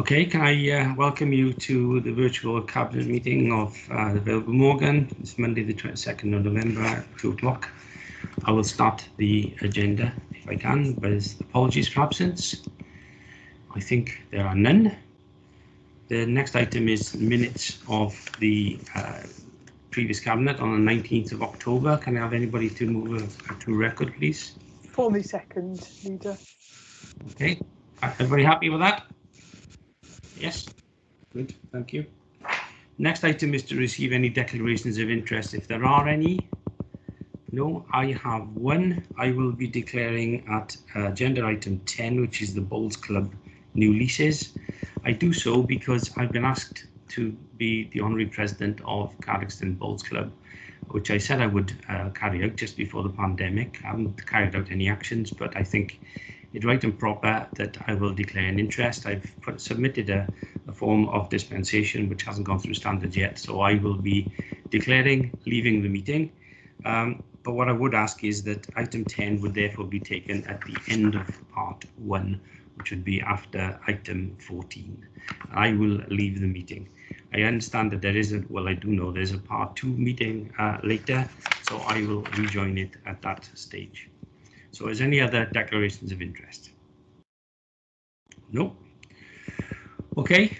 Okay, can I welcome you to the virtual cabinet meeting of the Vale of Glamorgan. It's Monday the 22nd of November at 2 o'clock. I will start the agenda if I can, but apologies for absence. I think there are none. The next item is minutes of the previous cabinet on the 19th of October. Can I have anybody to move to record, please? Formally second, Leader. Okay, everybody happy with that? Yes, good, thank you. Next item is to receive any declarations of interest, if there are any. No, I have one. I will be declaring at agenda item 10, which is the Bowls Club new leases. I do so because I've been asked to be the honorary president of Cardickston Bowls Club, which I said I would carry out just before the pandemic. I haven't carried out any actions, but I think it's right and proper that I will declare an interest. I've submitted a form of dispensation which hasn't gone through standards yet, so I will be declaring leaving the meeting. But what I would ask is that item 10 would therefore be taken at the end of part 1, which would be after item 14. I will leave the meeting. I understand that there is I do know there's a part 2 meeting later, so I will rejoin it at that stage. So is any other declarations of interest? No. Okay,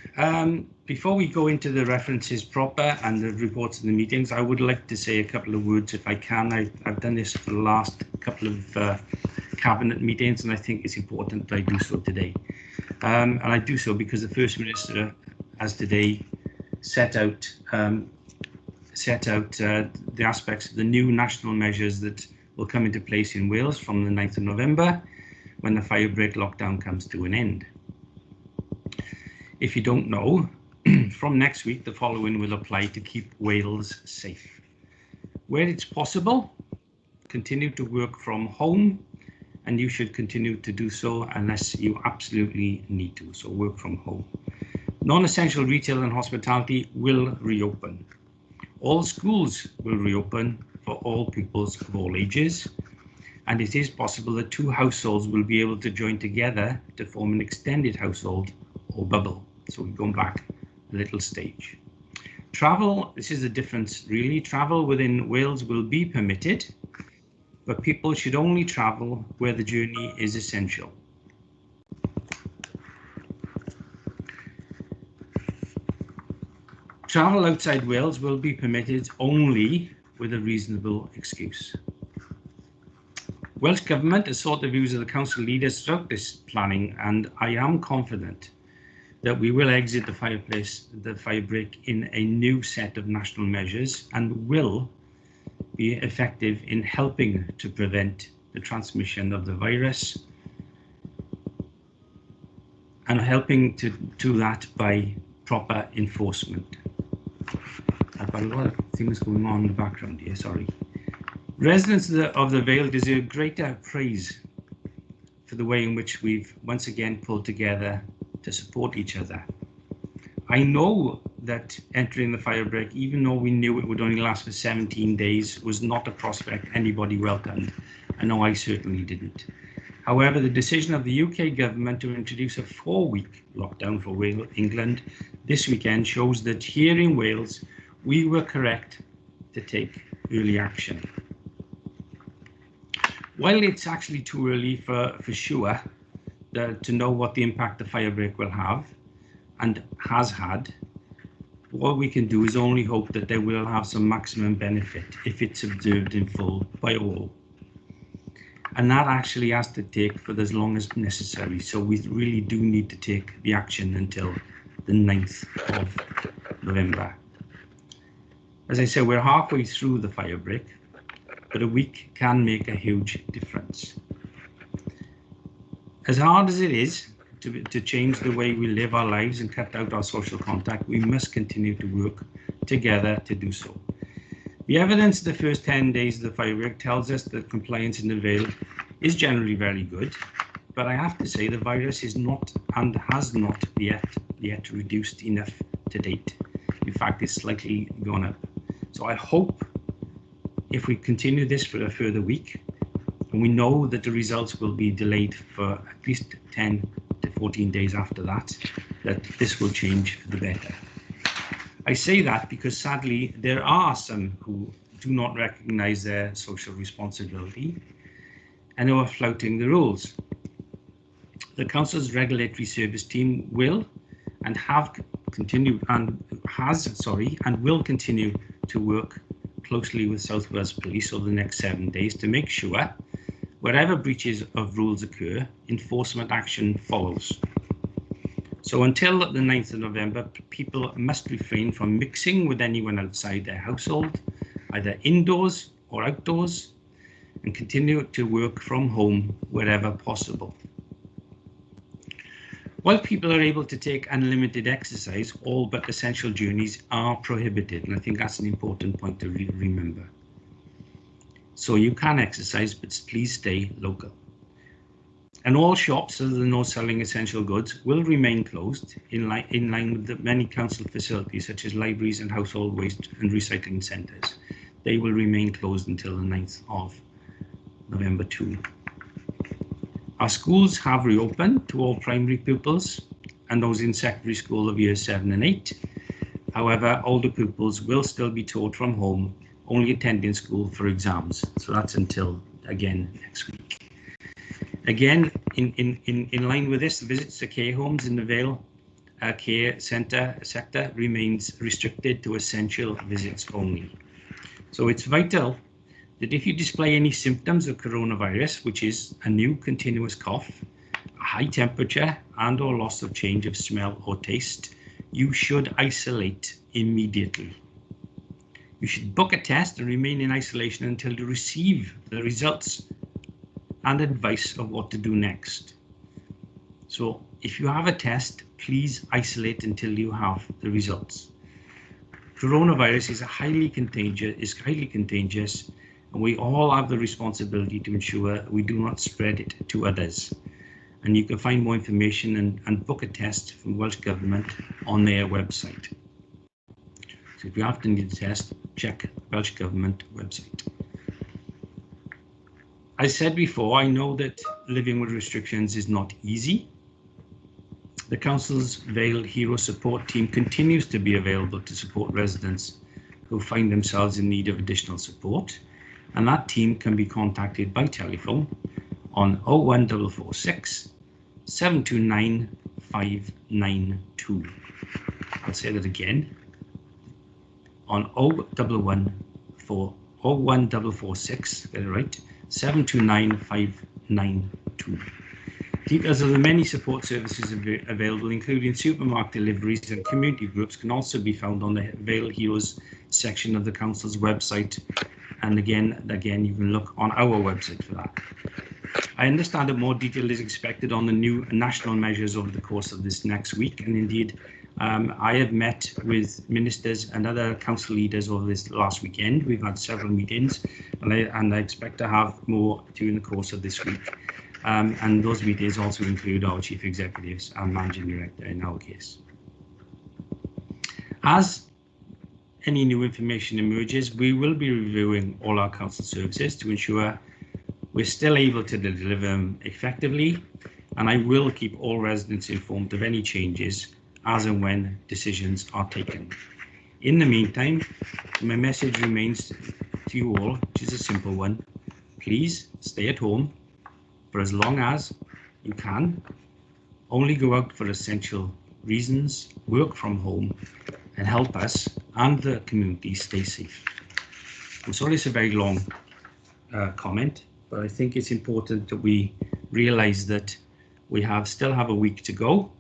before we go into the references proper and the reports of the meetings, I would like to say a couple of words if I can. I've done this for the last couple of cabinet meetings, and I think it's important that I do so today. And I do so because the First Minister has today set out the aspects of the new national measures that will come into place in Wales from the 9th of November when the firebreak lockdown comes to an end. If you don't know, from next week, the following will apply to keep Wales safe. Where it's possible, continue to work from home, and you should continue to do so unless you absolutely need to, so work from home. Non-essential retail and hospitality will reopen. All schools will reopen for all pupils of all ages, and it is possible that 2 households will be able to join together to form an extended household or bubble. So we're going back a little stage. Travel, this is the difference really. Travel within Wales will be permitted, but people should only travel where the journey is essential. Travel outside Wales will be permitted only with a reasonable excuse. Welsh Government has sought the views of the council leaders throughout this planning, and I am confident that we will exit the firebreak in a new set of national measures and will be effective in helping to prevent the transmission of the virus, and helping to do that by proper enforcement. I've got a lot of things going on in the background here, sorry. Residents of the Vale deserve greater praise for the way in which we've once again pulled together to support each other. I know that entering the firebreak, even though we knew it would only last for 17 days, was not a prospect anybody welcomed. I know I certainly didn't. However, the decision of the UK government to introduce a 4-week lockdown for Wales, England this weekend shows that here in Wales, we were correct to take early action. While it's actually too early for sure to know what the impact the firebreak will have and has had, what we can do is only hope that they will have some maximum benefit if it's observed in full by all. And that actually has to take for as long as necessary. So we really do need to take the action until the 9th of November. As I said, we're halfway through the firebreak, but a week can make a huge difference. As hard as it is to change the way we live our lives and cut out our social contact, we must continue to work together to do so. The evidence of the first 10 days of the firebreak tells us that compliance in the Vale is generally very good, but I have to say the virus is not and has not yet reduced enough to date. In fact, it's slightly gone up. So I hope if we continue this for a further week, and we know that the results will be delayed for at least 10 to 14 days after that, that this will change for the better. I say that because sadly there are some who do not recognise their social responsibility and who are flouting the rules. The Council's regulatory service team will and will continue to work closely with South Wales Police over the next 7 days to make sure wherever breaches of rules occur, enforcement action follows. So until the 9th of November, people must refrain from mixing with anyone outside their household, either indoors or outdoors, and continue to work from home wherever possible. While people are able to take unlimited exercise, all but essential journeys are prohibited, and I think that's an important point to remember. So you can exercise, but please stay local. And all shops other than those selling essential goods will remain closed in line with the many council facilities such as libraries and household waste and recycling centres. They will remain closed until the 9th of November 2. Our schools have reopened to all primary pupils and those in secondary school of years 7 and 8. However, older pupils will still be taught from home, only attending school for exams. So that's until, again, next week. Again, in line with this, the visits to care homes in the Vale care sector remains restricted to essential visits only. So it's vital that if you display any symptoms of coronavirus, which is a new continuous cough, a high temperature and or loss of change of smell or taste, you should isolate immediately. You should book a test and remain in isolation until you receive the results and advice of what to do next. So if you have a test, please isolate until you have the results. Coronavirus is highly contagious, and we all have the responsibility to ensure we do not spread it to others. And you can find more information and book a test from Welsh Government on their website. So if you have to need a test, check Welsh Government website. I said before, I know that living with restrictions is not easy. The Council's Vale Hero Support Team continues to be available to support residents who find themselves in need of additional support, and that team can be contacted by telephone on 01446 729 592. I'll say that again, on 01446, get it right, 729 592. Details of the many support services available, including supermarket deliveries and community groups, can also be found on the Vale Heroes section of the Council's website. And again, you can look on our website for that. I understand that more detail is expected on the new national measures over the course of this next week. And indeed, I have met with ministers and other council leaders over this last weekend. We've had several meetings, and I expect to have more during the course of this week. And those meetings also include our chief executives and managing director in our case. As any new information emerges, we will be reviewing all our council services to ensure we're still able to deliver them effectively, and I will keep all residents informed of any changes as and when decisions are taken. In the meantime, my message remains to you all, which is a simple one. Please stay at home for as long as you can. Only go out for essential reasons, work from home, and help us and the community stay safe. I'm sorry it's a very long comment, but I think it's important that we realise that we still have a week to go,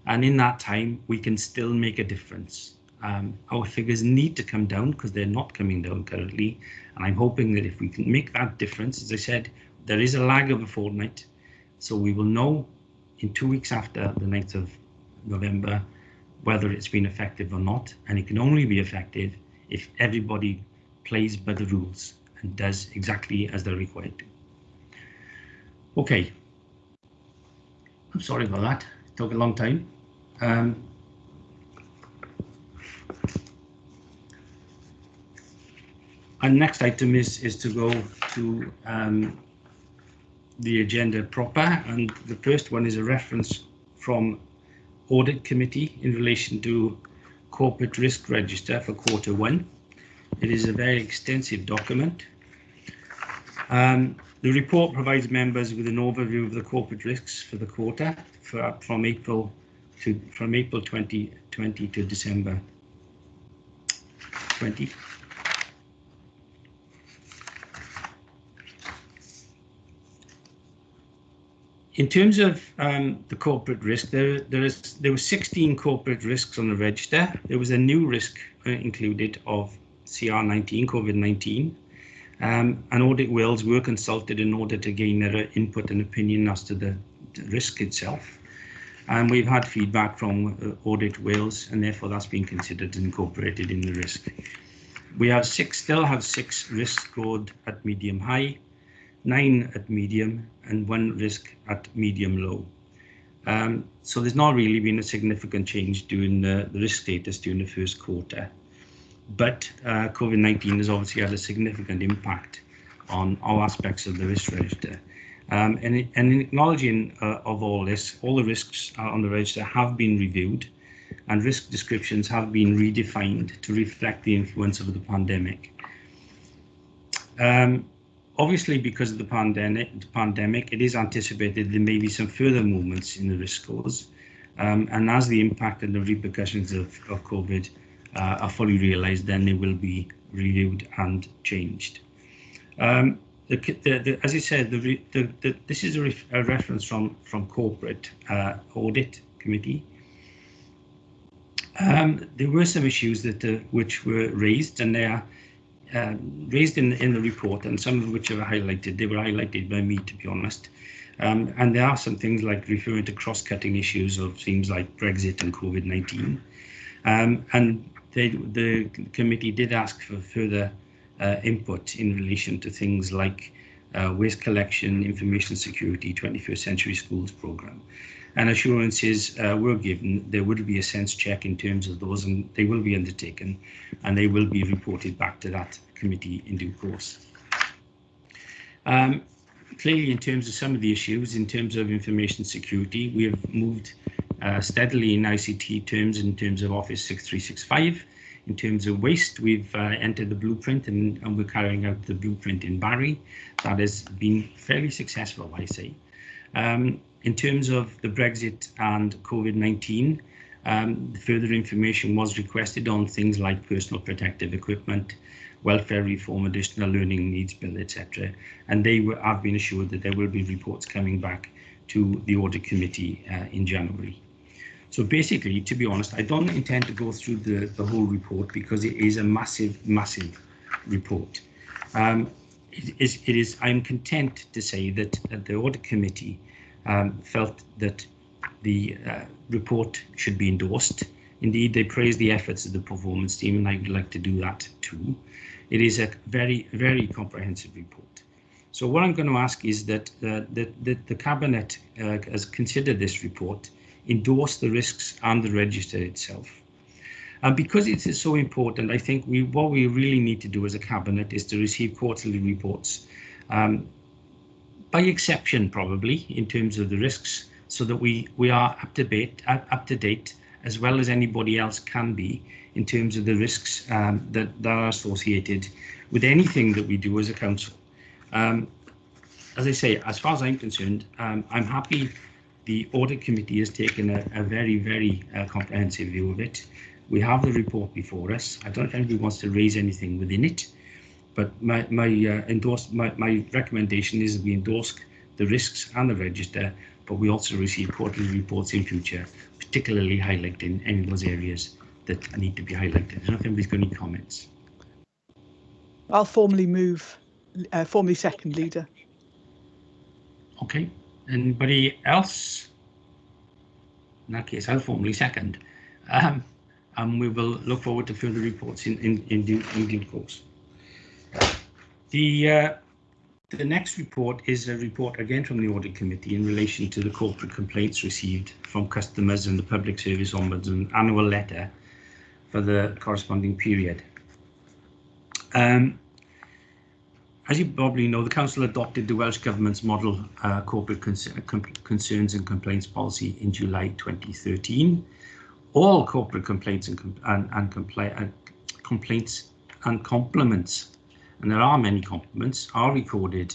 and in that time we can still make a difference. Our figures need to come down because they're not coming down currently, and I'm hoping that if we can make that difference, as I said, there is a lag of a fortnight, so we will know in 2 weeks after the 9th of November whether it's been effective or not, and it can only be effective if everybody plays by the rules and does exactly as they're required to. Okay, I'm sorry about that, it took a long time. Our next item is to go to the agenda proper, and the first one is a reference from Audit Committee in relation to Corporate Risk Register for Q1. It is a very extensive document. The report provides members with an overview of the corporate risks for the quarter from April 2020 to December 20. In terms of the corporate risk, there were 16 corporate risks on the register. There was a new risk included of CR19, COVID-19. And Audit Wales were consulted in order to gain their input and opinion as to the risk itself. And we've had feedback from Audit Wales, and therefore that's been considered and incorporated in the risk. We have still have 6 risks scored at medium high, 9 at medium, and 1 risk at medium low. So there's not really been a significant change during the risk status during the first quarter. But COVID-19 has obviously had a significant impact on all aspects of the risk register. And in acknowledging of all this, all the risks on the register have been reviewed, and risk descriptions have been redefined to reflect the influence of the pandemic. Obviously, because of the pandemic, it is anticipated there may be some further movements in the risk scores, and as the impact and the repercussions of COVID are fully realised, then they will be reviewed and changed. As I said, this is a reference from Corporate Audit Committee. There were some issues that which were raised, and they are raised in the report, and some of which are highlighted. They were highlighted by me, to be honest. And there are some things like referring to cross-cutting issues of things like Brexit and COVID-19. And the committee did ask for further input in relation to things like waste collection, information security, 21st Century Schools programme. And assurances were given there would be a sense check in terms of those, and they will be undertaken, and they will be reported back to that committee in due course. Clearly, in terms of some of the issues, in terms of information security, we have moved steadily in ICT terms, in terms of Office 6365. In terms of waste, we've entered the blueprint, and we're carrying out the blueprint in Barry. That has been fairly successful, I say. In terms of the Brexit and COVID-19, further information was requested on things like personal protective equipment, welfare reform, additional learning needs bill, etc. And they have been assured that there will be reports coming back to the Audit Committee in January. So basically, to be honest, I don't intend to go through the whole report because it is a massive report. I'm content to say that the Audit Committee felt that the report should be endorsed. Indeed, they praised the efforts of the performance team, and I would like to do that too. It is a very comprehensive report. So what I'm going to ask is that the Cabinet has considered this report, endorse the risks and the register itself. And because it is so important, I think what we really need to do as a Cabinet is to receive quarterly reports, by exception probably, in terms of the risks, so that we are up to date as well as anybody else can be in terms of the risks that are associated with anything that we do as a council. As I say, as far as I'm concerned, I'm happy the Audit Committee has taken a very comprehensive view of it. We have the report before us. I don't know if anybody wants to raise anything within it, but my recommendation is that we endorse the risks and the register, but we also receive quarterly reports in future, particularly highlighting any of those areas that need to be highlighted. I don't know if anybody's got any comments. I'll formally second, Leader. Okay. Anybody else? In that case, I'll formally second. And we will look forward to further reports in due course. The next report is a report again from the Audit Committee in relation to the corporate complaints received from customers and the Public Service Ombudsman annual letter for the corresponding period. As you probably know, the Council adopted the Welsh Government's Model Corporate Concerns and Complaints Policy in July 2013. All corporate complaints complaints and compliments, and there are many compliments, are recorded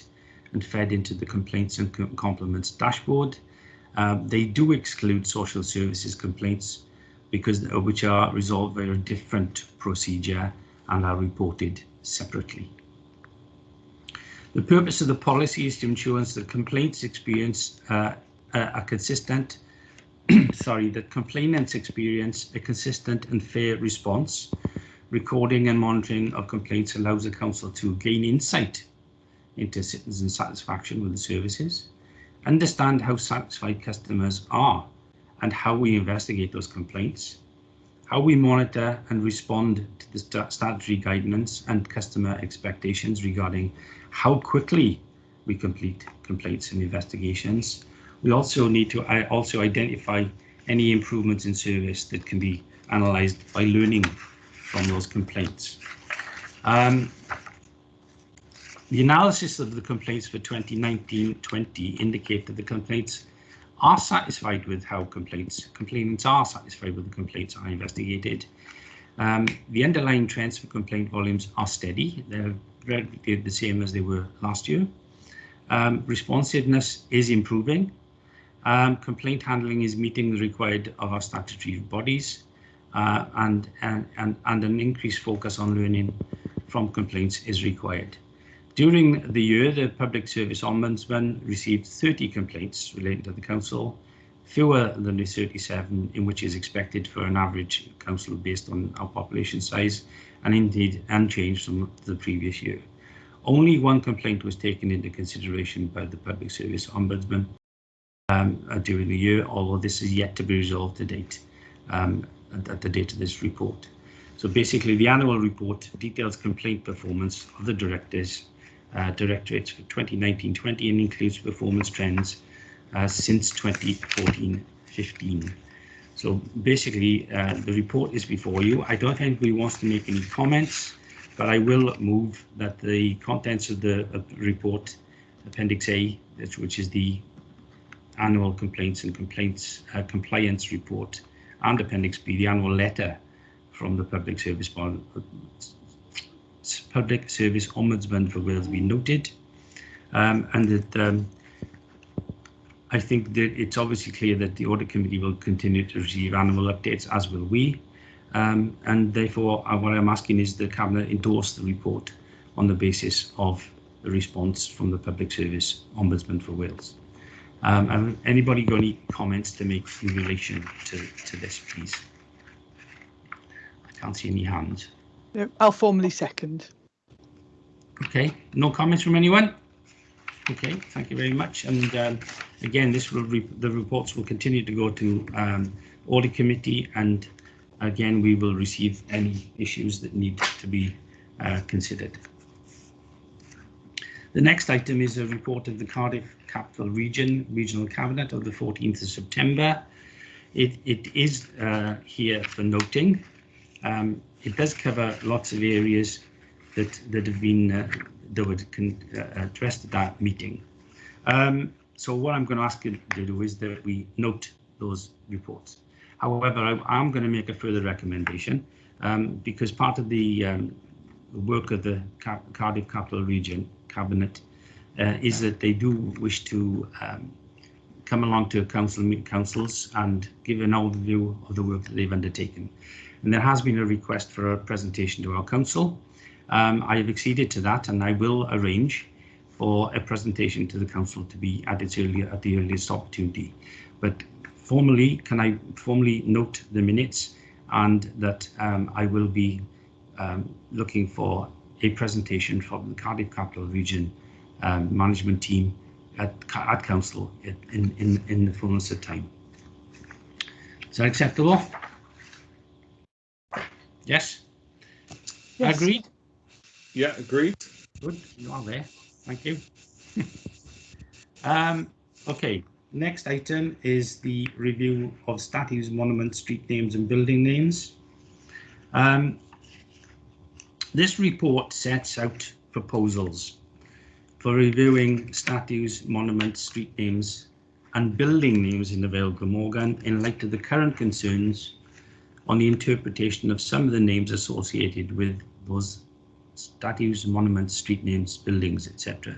and fed into the Complaints and Compliments dashboard. They do exclude social services complaints which are resolved via a different procedure and are reported separately. The purpose of the policy is to ensure that complaints experience are consistent. That complainants experience a consistent and fair response. Recording and monitoring of complaints allows the council to gain insight into citizen satisfaction with the services, understand how satisfied customers are and how we investigate those complaints, how we monitor and respond to the statutory guidance and customer expectations regarding how quickly we complete complaints and investigations. We also need to identify any improvements in service that can be analysed by learning from those complaints. The analysis of the complaints for 2019-20 indicate that the complainants are satisfied with how complainants are satisfied with the complaints are investigated. The underlying trends for complaint volumes are steady. They're relatively the same as they were last year. Responsiveness is improving. Complaint handling is meeting the required of our statutory bodies, and an increased focus on learning from complaints is required. During the year, the Public Service Ombudsman received 30 complaints relating to the council, fewer than the 37 in which is expected for an average council based on our population size, and indeed unchanged from the previous year. Only one complaint was taken into consideration by the Public Service Ombudsman during the year, although this is yet to be resolved to date, at the date of this report. So basically, the annual report details complaint performance of the directorates for 2019-20 and includes performance trends since 2014-15. So basically, the report is before you. I don't think we want to make any comments, but I will move that the contents of the report, Appendix A, which is the annual complaints and compliance report, and Appendix B, the annual letter from the Public Service Ombudsman for Wales, be noted, and that I think that it's obviously clear that the Audit Committee will continue to receive annual updates, as will we, and therefore what I'm asking is the Cabinet endorse the report on the basis of the response from the Public Service Ombudsman for Wales. Anybody got any comments to make in relation to this, please? I can't see any hands. No, I'll formally second. Okay, no comments from anyone? Okay, thank you very much. And again, the reports will continue to go to Audit Committee, and again, we will receive any issues that need to be considered. The next item is a report of the Cardiff Capital Regional Cabinet of the 14th of September. It is here for noting. It does cover lots of areas that have been addressed at that meeting. So what I'm going to ask you to do is that we note those reports. However, I'm going to make a further recommendation because part of the work of the Cardiff Capital Region Cabinet is that they do wish to come along to councils and give an overview of the work that they've undertaken. And there has been a request for a presentation to our council. I have acceded to that, and I will arrange for a presentation to the council to be at the earliest opportunity. But formally, can I formally note the minutes, and that I will be looking for a presentation from the Cardiff Capital Region management team at council in the fullness of time. Is that acceptable? Yes? Yes. Agreed? Yeah, agreed. Good, you are there. Thank you. Okay, next item is the review of statues, monuments, street names and building names. This report sets out proposals for reviewing statues, monuments, street names and building names in the Vale of Glamorgan in light of the current concerns on the interpretation of some of the names associated with those statues, monuments, street names, buildings, etc.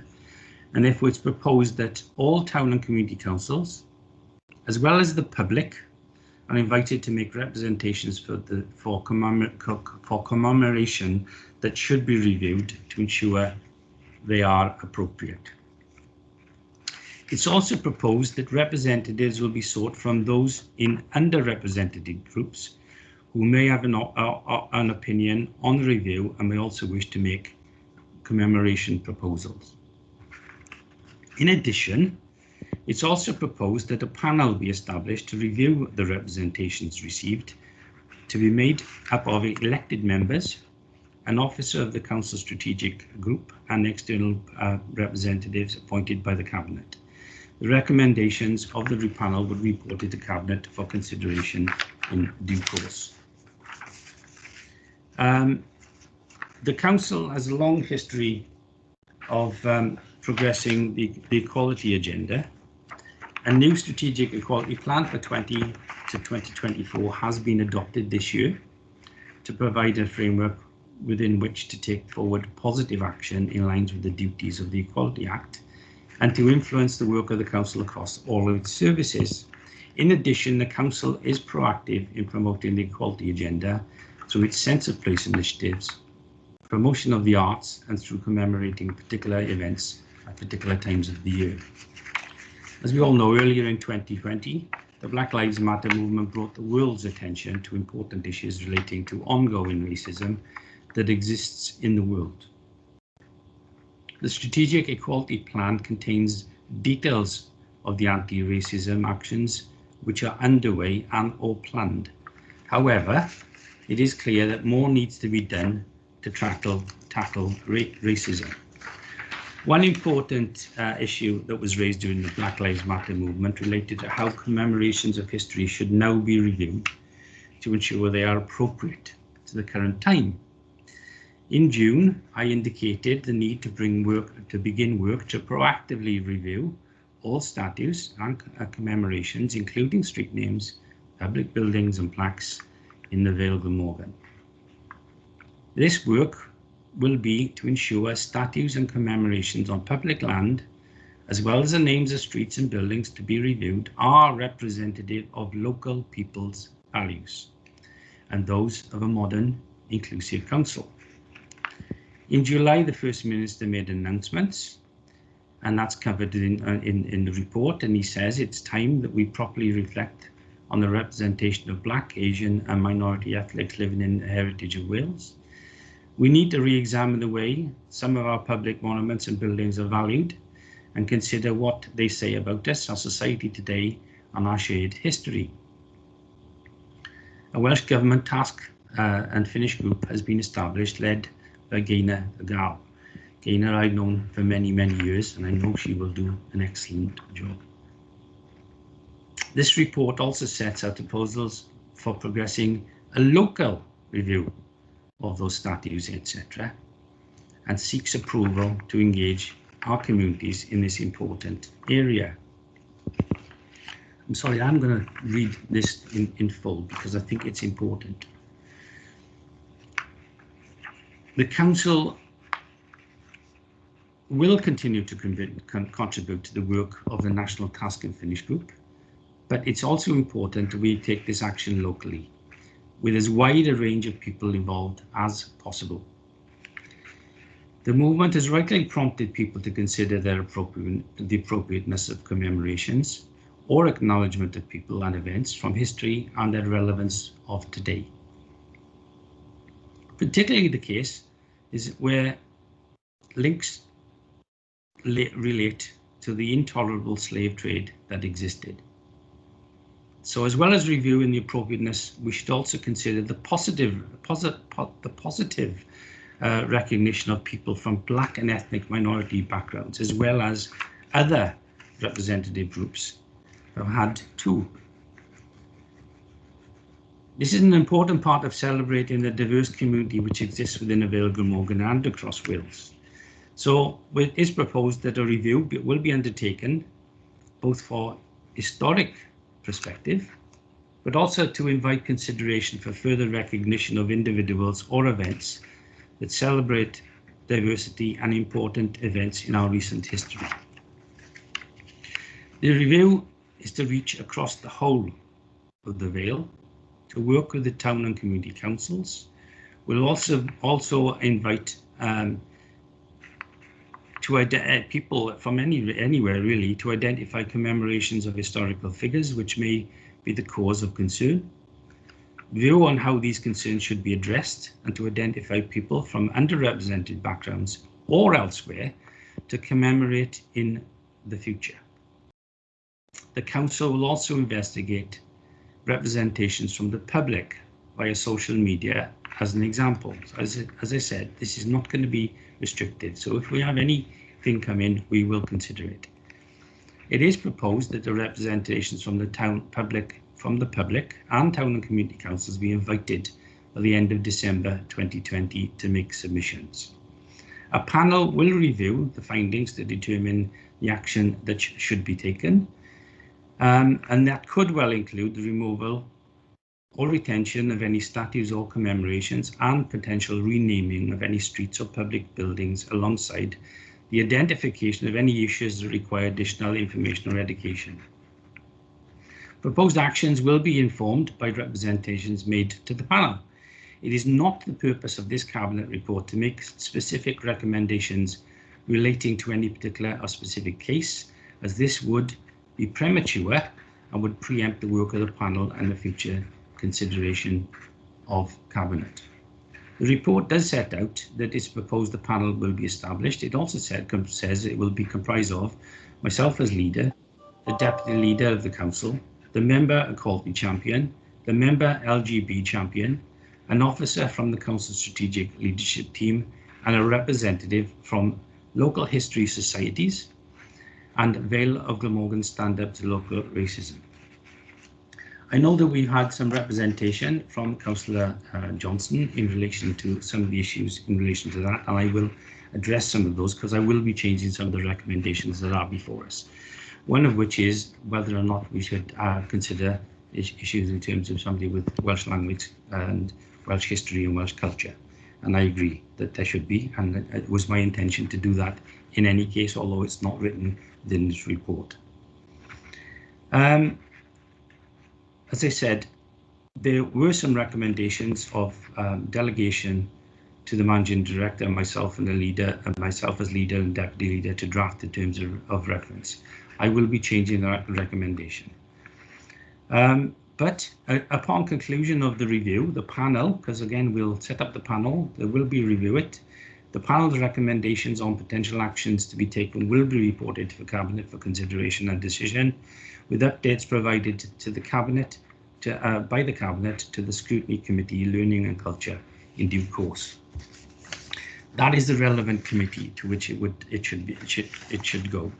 And therefore it's proposed that all town and community councils, as well as the public, are invited to make representations for commemoration that should be reviewed to ensure they are appropriate. It's also proposed that representatives will be sought from those in underrepresented groups who may have an opinion on the review and may also wish to make commemoration proposals. In addition, it's also proposed that a panel be established to review the representations received, to be made up of elected members, an officer of the Council Strategic Group and external representatives appointed by the Cabinet. The recommendations of the panel would be reported to Cabinet for consideration in due course. The Council has a long history of progressing the equality agenda. A new strategic equality plan for 20 to 2024 has been adopted this year to provide a framework within which to take forward positive action in line with the duties of the Equality Act and to influence the work of the Council across all of its services. In addition, the Council is proactive in promoting the equality agenda through its sense of place initiatives, promotion of the arts, and through commemorating particular events at particular times of the year. As we all know, earlier in 2020, the Black Lives Matter movement brought the world's attention to important issues relating to ongoing racism that exists in the world. The Strategic Equality Plan contains details of the anti-racism actions which are underway and or planned. However, it is clear that more needs to be done to tackle racism. One important issue that was raised during the Black Lives Matter movement related to how commemorations of history should now be reviewed to ensure they are appropriate to the current time. In June, I indicated the need to begin work to proactively review all statues and commemorations, including street names, public buildings and plaques in the Vale of Glamorgan. This work will be to ensure statues and commemorations on public land, as well as the names of streets and buildings to be reviewed, are representative of local people's values and those of a modern, inclusive council. In July, the First Minister made announcements, and that's covered in the report, and he says it's time that we properly reflect on the representation of Black, Asian and minority ethnics living in the heritage of Wales. We need to re-examine the way some of our public monuments and buildings are valued and consider what they say about us, our society today and our shared history. A Welsh Government task and Finnish group has been established, led by Gaynor Gal. Gaynor I've known for many, many years, and I know she will do an excellent job. This report also sets out proposals for progressing a local review of those statues, etc., and seeks approval to engage our communities in this important area. I'm sorry, I'm going to read this in full because I think it's important. The Council will continue to contribute to the work of the National Task and Finish Group, but it's also important that we take this action locally, with as wide a range of people involved as possible. The movement has rightly prompted people to consider the appropriateness of commemorations or acknowledgement of people and events from history and their relevance of today. Particularly the case is where links relate to the intolerable slave trade that existed. So as well as reviewing the appropriateness, we should also consider the positive recognition of people from Black and ethnic minority backgrounds, as well as other representative groups who have had too. This is an important part of celebrating the diverse community which exists within the Vale of Glamorgan and across Wales. So it is proposed that a review will be undertaken both for historic perspective, but also to invite consideration for further recognition of individuals or events that celebrate diversity and important events in our recent history. The review is to reach across the whole of the Vale, to work with the town and community councils. We'll also invite people from anywhere really to identify commemorations of historical figures which may be the cause of concern, view on how these concerns should be addressed, and to identify people from underrepresented backgrounds or elsewhere to commemorate in the future. The council will also investigate representations from the public via social media as an example. As I said, this is not going to be restricted, so if we have anything come in, we will consider it. It is proposed that the representations from the public and town and community councils be invited by the end of December 2020 to make submissions. A panel will review the findings to determine the action that should be taken, and that could well include the removal or retention of any statues or commemorations and potential renaming of any streets or public buildings, alongside the identification of any issues that require additional information or education. Proposed actions will be informed by representations made to the panel. It is not the purpose of this Cabinet report to make specific recommendations relating to any particular or specific case, as this would be premature and would preempt the work of the panel and the future consideration of Cabinet. The report does set out that it's proposed the panel will be established. It also says it will be comprised of myself as leader, the deputy leader of the council, the member equality champion, the member LGB champion, an officer from the council strategic leadership team, and a representative from local history societies and Vale of Glamorgan Stand Up to Local Racism. I know that we've had some representation from Councillor Johnson in relation to some of the issues in relation to that, and I will address some of those because I will be changing some of the recommendations that are before us. One of which is whether or not we should consider issues in terms of somebody with Welsh language and Welsh history and Welsh culture. And I agree that there should be, and it was my intention to do that in any case, although it's not written within this report. As I said, there were some recommendations of delegation to the managing director and myself and the leader, and myself as leader and deputy leader, to draft the terms of reference. I will be changing that recommendation. But upon conclusion of the review, the panel, because again we'll set up the panel, there will be review it. The panel's recommendations on potential actions to be taken will be reported to the Cabinet for consideration and decision, with updates provided to the Cabinet, by the Cabinet to the Scrutiny Committee, Learning and Culture in due course. That is the relevant committee to which it should go.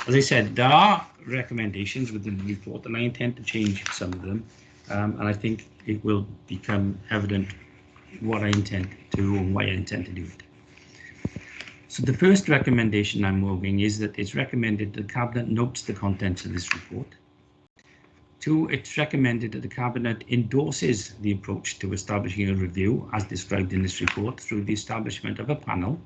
As I said, there are recommendations within the report, and I intend to change some of them, and I think it will become evident what I intend to do and why I intend to do it. So the first recommendation I'm moving is that it's recommended that the Cabinet notes the contents of this report. 2, it's recommended that the Cabinet endorses the approach to establishing a review as described in this report through the establishment of a panel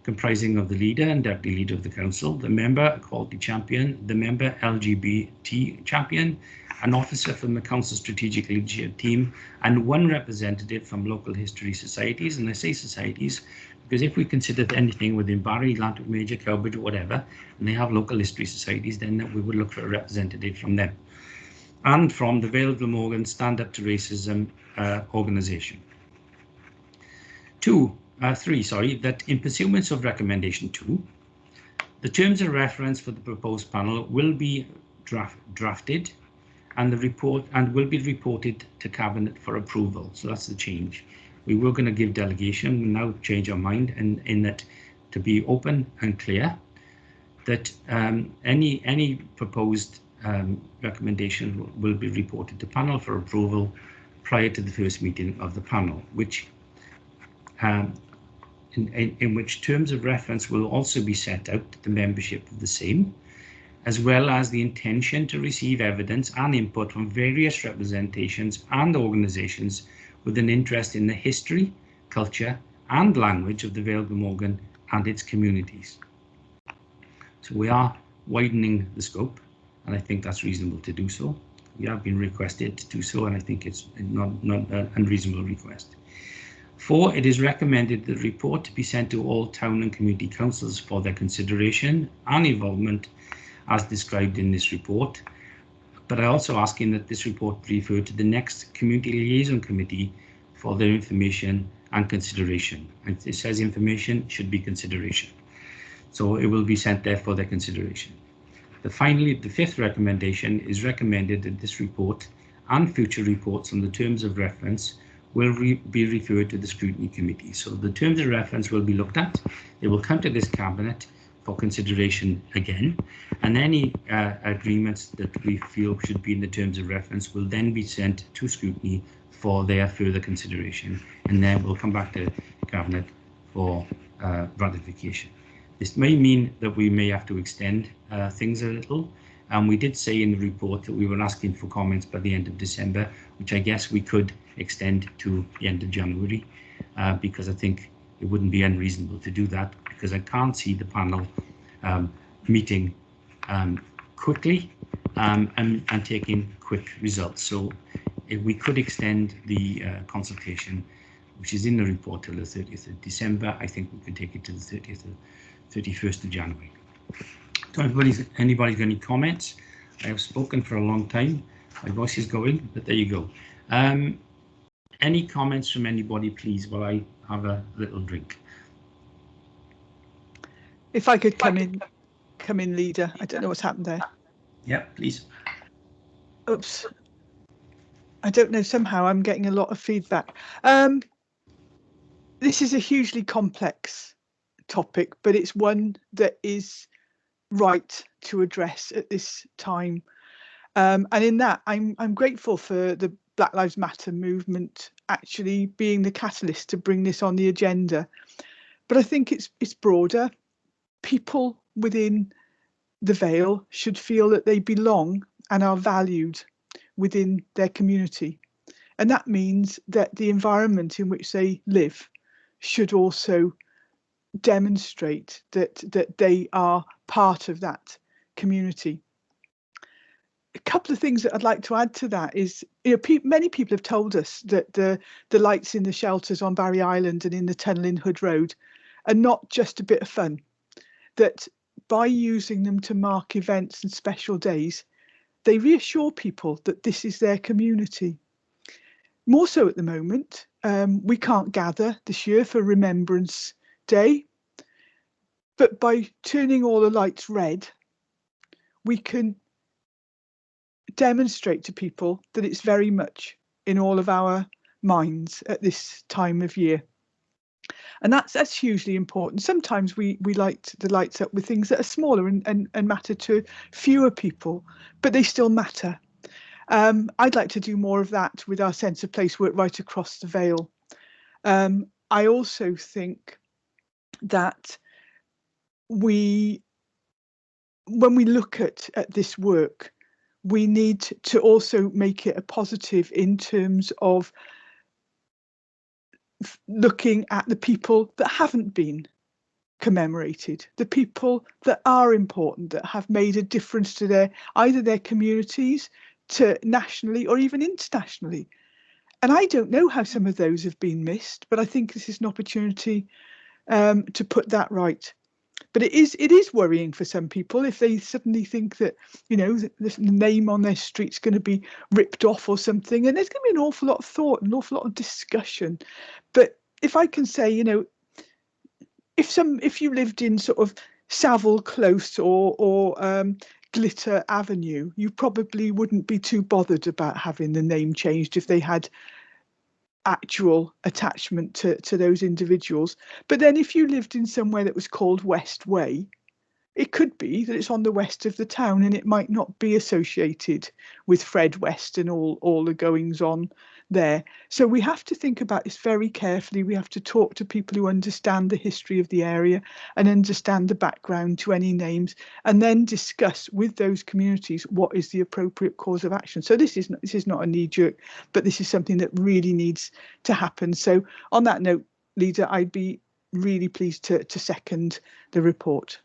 comprising of the leader and deputy leader of the council, the member equality champion, the member LGBT champion, an officer from the council strategic leadership team, and 1 representative from local history societies. And I say societies because if we consider anything within Barry, Lantwick Major, Cowbridge, or whatever, and they have local history societies, then we would look for a representative from them. And from the Vale of Glamorgan Stand Up to Racism organisation. 3, that in pursuance of recommendation 2, the terms of reference for the proposed panel will be drafted and will be reported to Cabinet for approval. So that's the change. We were going to give delegation, we now change our mind, and in that to be open and clear that any proposed recommendation will be reported to panel for approval prior to the first meeting of the panel, which in which terms of reference will also be set out to the membership of the same, as well as the intention to receive evidence and input from various representations and organisations with an interest in the history, culture and language of the Vale of Glamorgan and its communities. So we are widening the scope, and I think that's reasonable to do so. We have been requested to do so, and I think it's not an unreasonable request. 4, it is recommended that the report to be sent to all town and community councils for their consideration and involvement as described in this report, but I also asking that this report be referred to the next Community Liaison Committee for their information and consideration. And it says information, should be consideration. So it will be sent there for their consideration. Finally, the 5th recommendation is recommended that this report and future reports on the terms of reference will be referred to the Scrutiny Committee. So the terms of reference will be looked at. They will come to this Cabinet for consideration again, and any agreements that we feel should be in the terms of reference will then be sent to Scrutiny for their further consideration, and then we'll come back to Cabinet for ratification. This may mean that we may have to extend things a little, and we did say in the report that we were asking for comments by the end of December, which I guess we could extend to the end of January, because I think it wouldn't be unreasonable to do that, because I can't see the panel meeting quickly and taking quick results. So if we could extend the consultation, which is in the report, till the 30th of December, I think we could take it to the 31st of January. So anybody's got any comments? I have spoken for a long time. My voice is going, but there you go. Any comments from anybody, please, while I have a little drink? If I could come in, leader. I don't know what's happened there. Yeah, please. Oops. I don't know, somehow I'm getting a lot of feedback. This is a hugely complex topic, but it's one that is right to address at this time. And in that, I'm grateful for the Black Lives Matter movement actually being the catalyst to bring this on the agenda. But I think it's broader. People within the Vale should feel that they belong and are valued within their community. And that means that the environment in which they live should also demonstrate that they are part of that community. A couple of things that I'd like to add to that is, many people have told us that the lights in the shelters on Barry Island and in the tunnel in Hood Road are not just a bit of fun, that by using them to mark events and special days, they reassure people that this is their community. More so at the moment, we can't gather this year for Remembrance Day, but by turning all the lights red, we can demonstrate to people that it's very much in all of our minds at this time of year. And that's hugely important. Sometimes we light the lights up with things that are smaller and matter to fewer people, but they still matter. I'd like to do more of that with our sense of place work right across the Vale. I also think that when we look at this work, we need to also make it a positive in terms of looking at the people that haven't been commemorated, the people that are important, that have made a difference to either their communities, to nationally or even internationally. And I don't know how some of those have been missed, but I think this is an opportunity to put that right. But it is worrying for some people if they suddenly think that, the name on their street's going to be ripped off or something. And there's going to be an awful lot of thought, an awful lot of discussion. But if I can say, if you lived in sort of Savile Close or Glitter Avenue, you probably wouldn't be too bothered about having the name changed if they had actual attachment to those individuals. But then if you lived in somewhere that was called West Way, it could be that it's on the west of the town and it might not be associated with Fred West and all the goings on there. So we have to think about this very carefully. We have to talk to people who understand the history of the area and understand the background to any names, and then discuss with those communities what is the appropriate course of action. So this is not a knee-jerk, but this is something that really needs to happen. So on that note, Leader, I'd be really pleased to second the report.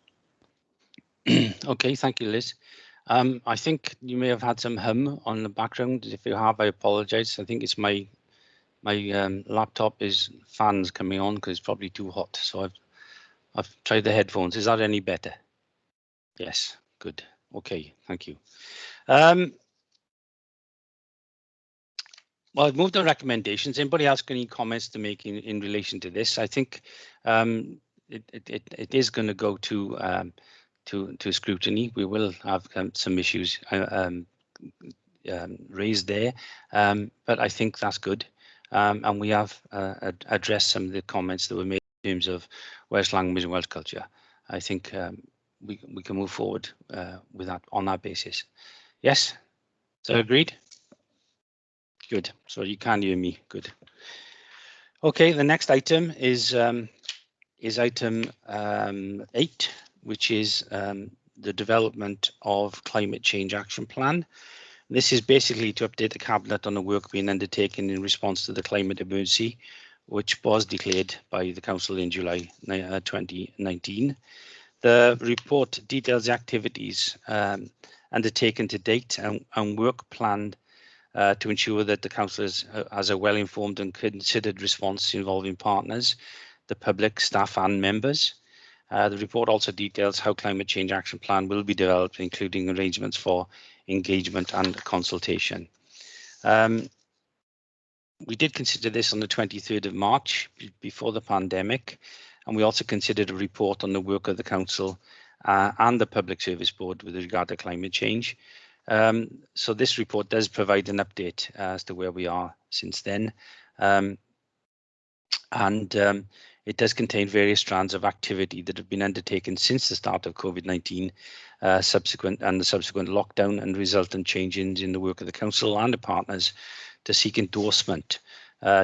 Okay, thank you, Liz. I think you may have had some hum on the background. If you have, I apologise. I think it's my laptop is fans coming on because it's probably too hot. So I've tried the headphones. Is that any better? Yes, good. Okay, thank you. Well, I've moved on recommendations. Anybody else got any comments to make in relation to this? I think it is going to go to scrutiny. We will have some issues raised there, but I think that's good. And we have addressed some of the comments that were made in terms of Welsh language and Welsh culture. I think we can move forward with that on that basis. Yes, so agreed. Good. So you can hear me. Good. Okay. The next item is item 8, which is the development of climate change action plan. This is basically to update the Cabinet on the work being undertaken in response to the climate emergency, which was declared by the Council in July 2019. The report details the activities undertaken to date and work planned to ensure that the Council has a well-informed and considered response involving partners, the public, staff and members. The report also details how Climate Change Action Plan will be developed, including arrangements for engagement and consultation. We did consider this on the 23rd of March, before the pandemic, and we also considered a report on the work of the Council and the Public Service Board with regard to climate change. So this report does provide an update as to where we are since then. It does contain various strands of activity that have been undertaken since the start of COVID-19, the subsequent lockdown and resultant changes in the work of the Council and the partners to seek endorsement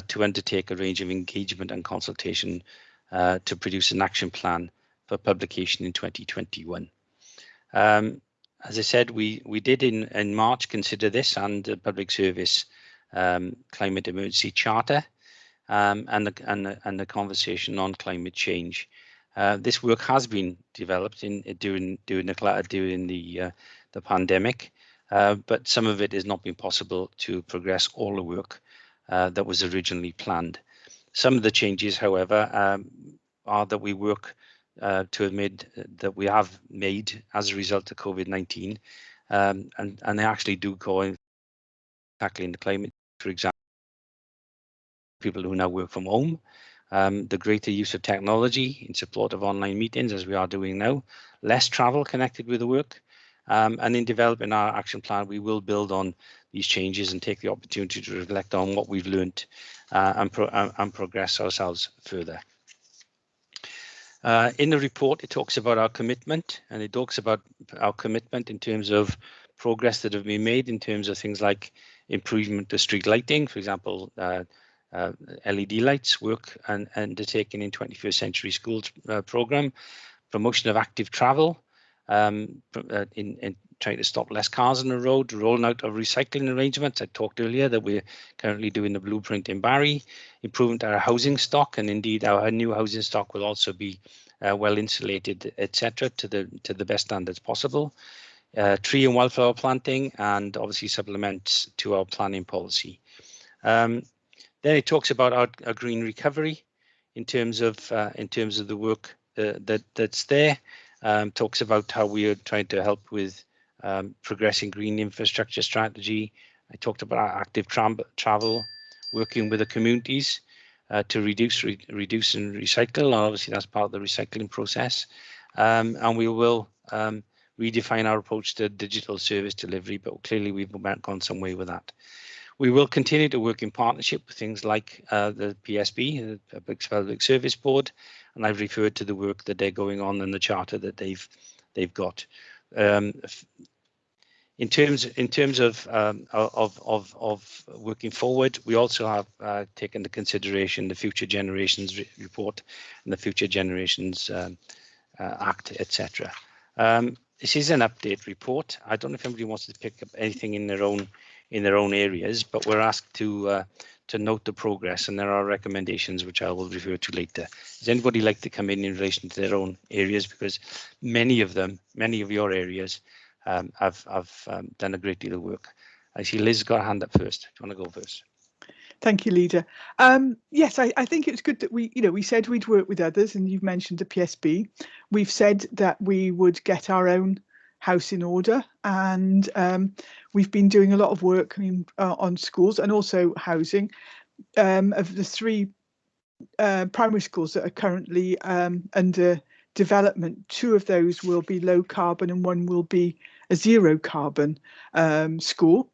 to undertake a range of engagement and consultation to produce an action plan for publication in 2021. As I said, we did in March consider this and the Public Service Climate Emergency Charter and the conversation on climate change. This work has been developed during the pandemic, but some of it has not been possible to progress all the work that was originally planned. Some of the changes, however, are that we work that we have made as a result of COVID-19, and they actually do go in tackling the climate. For example, people who now work from home, the greater use of technology in support of online meetings, as we are doing now, less travel connected with the work, and in developing our action plan, we will build on these changes and take the opportunity to reflect on what we've learned and progress ourselves further. In the report, it talks about our commitment, and it talks about our commitment in terms of progress that have been made in terms of things like improvement to street lighting, for example, LED lights work and undertaken in 21st Century Schools program, promotion of active travel, in trying to stop less cars on the road, rolling out of recycling arrangements. I talked earlier that we're currently doing the blueprint in Barry, improvement to our housing stock, and indeed our new housing stock will also be well insulated, etc., to the best standards possible. Tree and wildflower planting, and obviously supplements to our planning policy. Then it talks about our green recovery in terms of the work that's there. Talks about how we are trying to help with progressing green infrastructure strategy. I talked about our active travel, working with the communities to reduce and recycle. Obviously, that's part of the recycling process. And we will redefine our approach to digital service delivery, but clearly we've gone some way with that. We will continue to work in partnership with things like the PSB, the Public Service Board, and I've referred to the work that they're going on in the charter that they've got. In terms of working forward, we also have taken into consideration the Future Generations report and the Future Generations Act, etc. This is an update report. I don't know if anybody wants to pick up anything in their own areas, but we're asked to note the progress, and there are recommendations which I will refer to later. Does anybody like to come in relation to their own areas? Because many of your areas have done a great deal of work. I see Liz got a hand up first. Do you want to go first? Thank you, Leader. Yes, I think it's good that we said we'd work with others, and you've mentioned the PSB. We've said that we would get our own house in order, and we've been doing a lot of work on schools and also housing. Of the 3 primary schools that are currently under development, 2 of those will be low carbon and 1 will be a zero carbon school.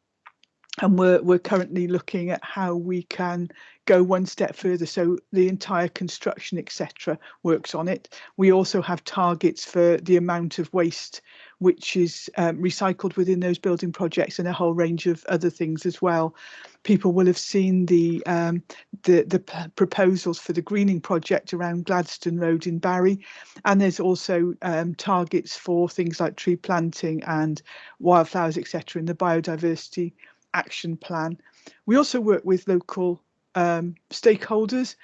And we're currently looking at how we can go one step further, so the entire construction, etc., works on it. We also have targets for the amount of waste which is recycled within those building projects, and a whole range of other things as well. People will have seen the proposals for the greening project around Gladstone Road in Barry, and there's also targets for things like tree planting and wildflowers, etc., in the biodiversity action plan. We also work with local stakeholders,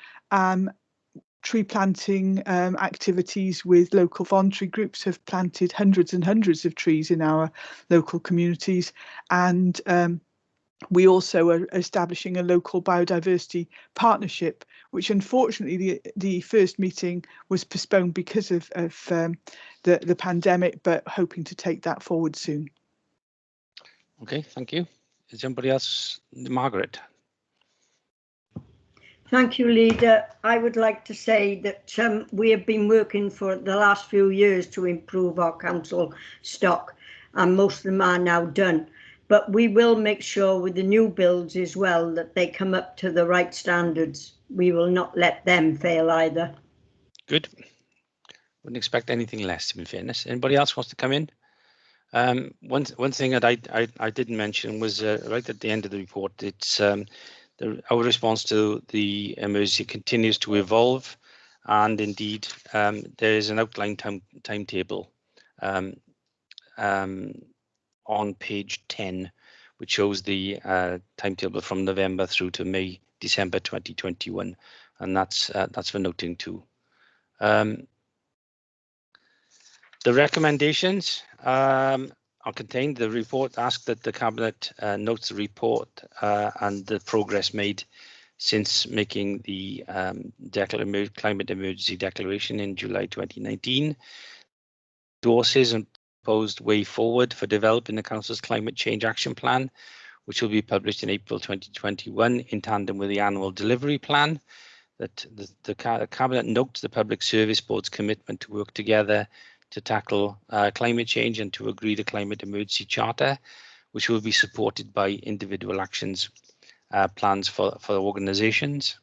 tree planting activities with local voluntary groups have planted hundreds and hundreds of trees in our local communities, and we also are establishing a local biodiversity partnership, which unfortunately the first meeting was postponed because of the pandemic, but hoping to take that forward soon. Okay, thank you. Is anybody else? Margaret? Thank you, Leader. I would like to say that we have been working for the last few years to improve our council stock, and most of them are now done. But we will make sure with the new builds as well that they come up to the right standards. We will not let them fail either. Good. Wouldn't expect anything less, in fairness. Anybody else wants to come in? One thing that I didn't mention was right at the end of the report. It's our response to the emergency continues to evolve, and indeed there is an outline timetable on page 10, which shows the timetable from November through to December 2021, and that's for noting too. The recommendations are contained. The report asks that the Cabinet notes the report and the progress made since making the climate emergency declaration in July 2019. Endorses and proposed way forward for developing the Council's climate change action plan, which will be published in April 2021 in tandem with the annual delivery plan. That the Cabinet notes the Public Service Board's commitment to work together to tackle climate change and to agree the climate emergency charter, which will be supported by individual actions plans for organisations.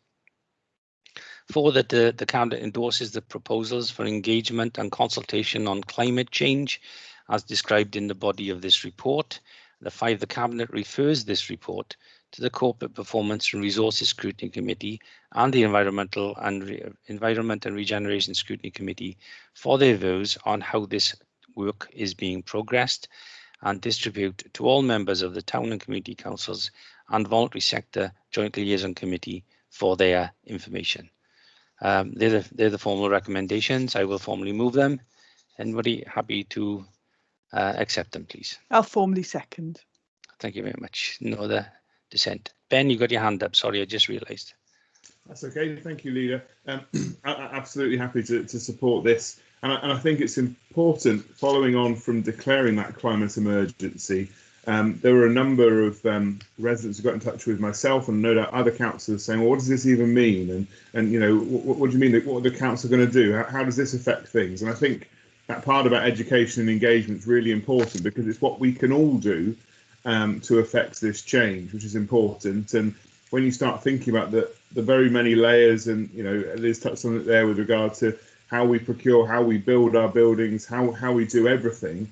For that, the Cabinet endorses the proposals for engagement and consultation on climate change as described in the body of this report. The Cabinet refers this report to the Corporate Performance and Resources Scrutiny Committee and the Environment and Regeneration Scrutiny Committee for their views on how this work is being progressed, and distribute to all members of the Town and Community Councils and Voluntary Sector Joint Liaison Committee for their information. They're the formal recommendations. I will formally move them. Anybody happy to accept them, please? I'll formally second. Thank you very much. No other dissent. Ben, you got your hand up. Sorry, I just realised. That's okay. Thank you, Leader. Absolutely happy to support this. And I think it's important, following on from declaring that climate emergency, there were a number of residents who got in touch with myself and no doubt other councillors saying, well, what does this even mean? And you know, what do you mean? What are the council going to do? How does this affect things? And I think that part about education and engagement is really important, because it's what we can all do to affect this change, which is important. And when you start thinking about the very many layers, and you know, Liz touched on it there with regard to how we procure, how we build our buildings, how we do everything,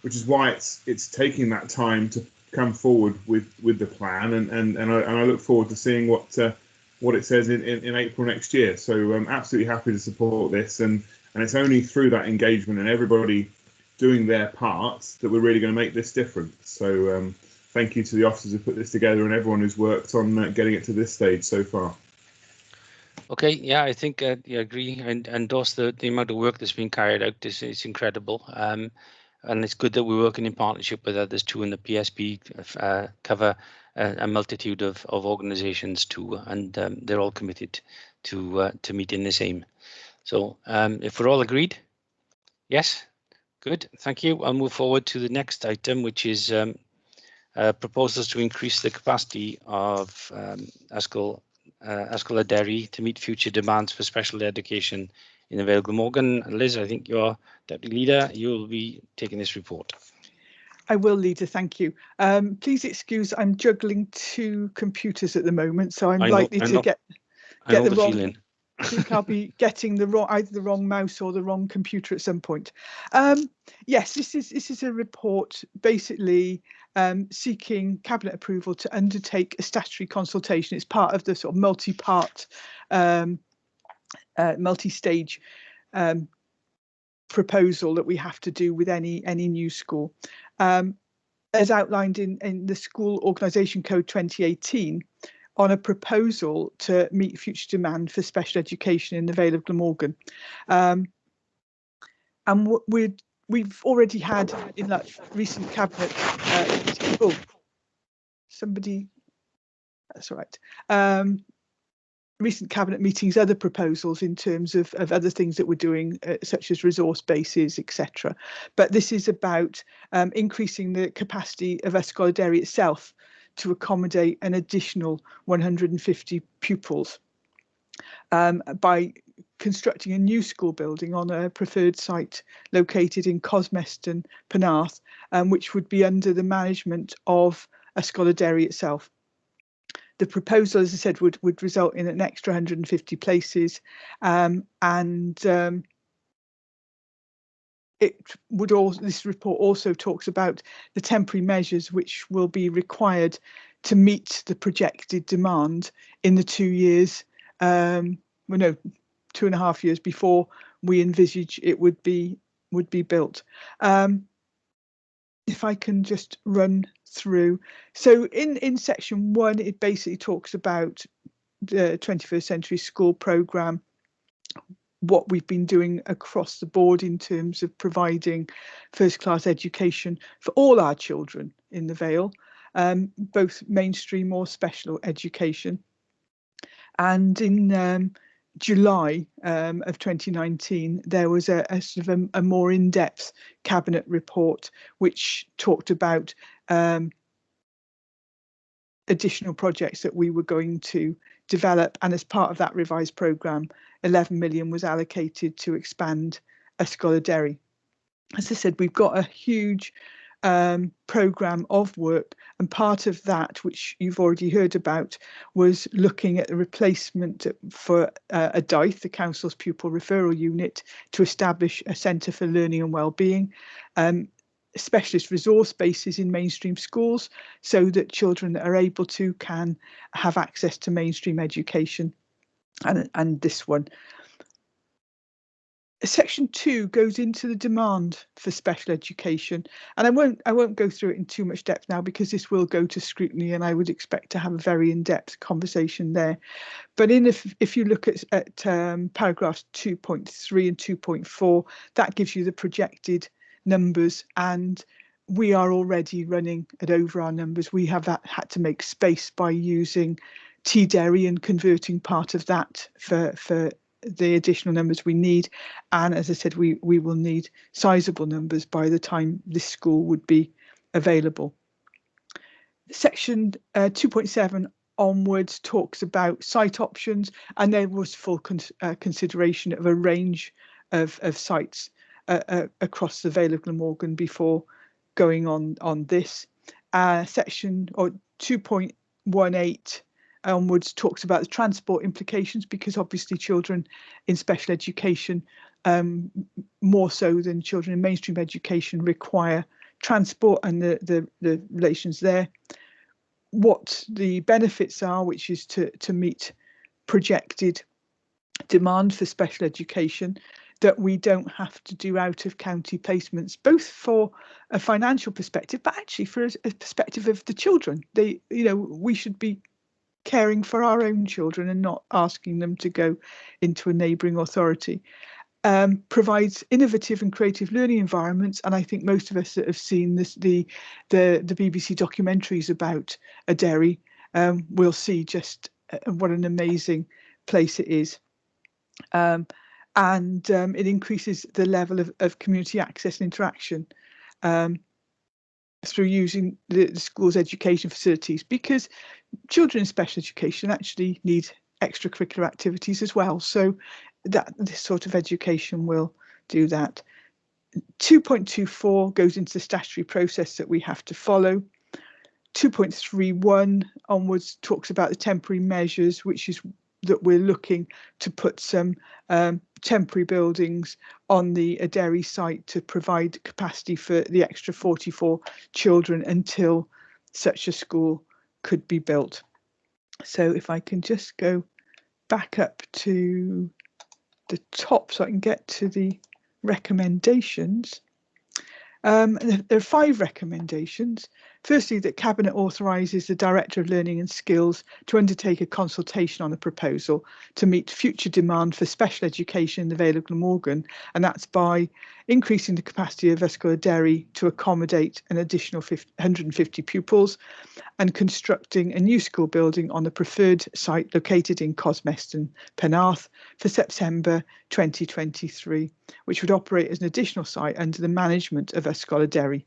which is why it's taking that time to come forward with the plan, and I look forward to seeing what it says in April next year. So I'm absolutely happy to support this, and it's only through that engagement and everybody doing their parts that we're really going to make this difference. So thank you to the officers who put this together and everyone who's worked on getting it to this stage so far. Okay, yeah, I think I agree and endorse the amount of work that's been carried out. It's incredible. And it's good that we're working in partnership with others too, and the PSP cover a multitude of organisations too, and they're all committed to meeting this aim. So if we're all agreed, yes, good, thank you. I'll move forward to the next item, which is proposals to increase the capacity of Ysgol Derry to meet future demands for special education in the Vale Glamorgan. Liz, I think you're Deputy Leader. You'll be taking this report. I will, Leader, thank you. Please excuse, I'm juggling 2 computers at the moment, so I'm likely to get the wrong feeling. I think I'll be getting either the wrong mouse or the wrong computer at some point. Yes, this is a report basically seeking Cabinet approval to undertake a statutory consultation. It's part of the sort of multi-part, multi-stage proposal that we have to do with any new school. As outlined in the School Organisation Code 2018, on a proposal to meet future demand for special education in the Vale of Glamorgan. And we've already had in that recent Cabinet, that's all right. Recent Cabinet meetings, other proposals in terms of other things that we're doing, such as resource bases, etc. But this is about increasing the capacity of Ysgol Derry itself to accommodate an additional 150 pupils by constructing a new school building on a preferred site located in Cosmeston, Penarth, which would be under the management of Ysgol Derry itself. The proposal, as I said, would result in an extra 150 places, this report also talks about the temporary measures which will be required to meet the projected demand in the 2 years, 2.5 years before we envisage it would be built. If I can just run through. So in section 1, it basically talks about the 21st Century School programme, what we've been doing across the board in terms of providing first-class education for all our children in the Vale, both mainstream or special education. And in July of 2019, there was a sort of a more in-depth Cabinet report which talked about additional projects that we were going to develop, and as part of that revised programme, 11 million was allocated to expand Ysgol Derry. As I said, we've got a huge programme of work, and part of that, which you've already heard about, was looking at the replacement for a DITE, the Council's Pupil Referral Unit, to establish a centre for learning and wellbeing, specialist resource bases in mainstream schools so that children that are able to can have access to mainstream education, and this one. Section 2 goes into the demand for special education, and I won't go through it in too much depth now because this will go to scrutiny, and I would expect to have a very in-depth conversation there. But if you look at paragraphs 2.3 and 2.4, that gives you the projected numbers, and we are already running at over our numbers. We have had to make space by using T-Derry and converting part of that for the additional numbers we need, and as I said, we will need sizable numbers by the time this school would be available. Section 2.7 onwards talks about site options, and there was full consideration of a range of sites across the Vale of Glamorgan before going on this. Section 2.18 onwards talks about the transport implications, because obviously children in special education, more so than children in mainstream education, require transport and the relations there, what the benefits are, which is to meet projected demand for special education, that we don't have to do out of county placements, both for a financial perspective, but actually for a perspective of the children. We should be caring for our own children and not asking them to go into a neighbouring authority. Provides innovative and creative learning environments, and I think most of us that have seen the BBC documentaries about Derry will see just what an amazing place it is. And it increases the level of community access and interaction through using the school's education facilities, because children in special education actually need extracurricular activities as well. So that this sort of education will do that. 2.24 goes into the statutory process that we have to follow. 2.31 onwards talks about the temporary measures, which is that we're looking to put some temporary buildings on the Derry site to provide capacity for the extra 44 children until such a school could be built. So if I can just go back up to the top so I can get to the recommendations. There are 5 recommendations. Firstly, that Cabinet authorises the Director of Learning and Skills to undertake a consultation on the proposal to meet future demand for special education in the Vale of Glamorgan, and that's by increasing the capacity of Ysgol Derry to accommodate an additional 150 pupils, and constructing a new school building on the preferred site located in Cosmeston, Penarth, for September 2023, which would operate as an additional site under the management of Ysgol Derry.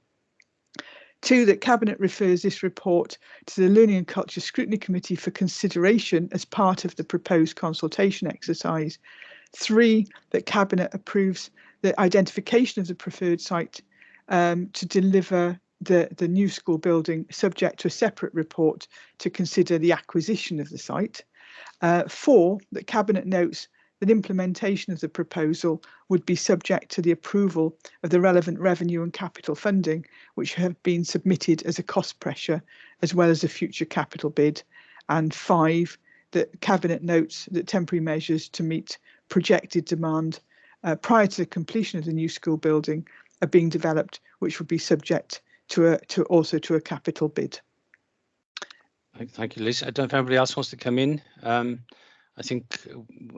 2, that Cabinet refers this report to the Learning and Culture Scrutiny Committee for consideration as part of the proposed consultation exercise. 3, that Cabinet approves the identification of the preferred site to deliver the new school building, subject to a separate report to consider the acquisition of the site. 4, that Cabinet notes that implementation of the proposal would be subject to the approval of the relevant revenue and capital funding, which have been submitted as a cost pressure, as well as a future capital bid. And 5, that Cabinet notes that temporary measures to meet projected demand prior to the completion of the new school building are being developed, which would be subject to a capital bid. Thank you, Liz. I don't know if anybody else wants to come in. I think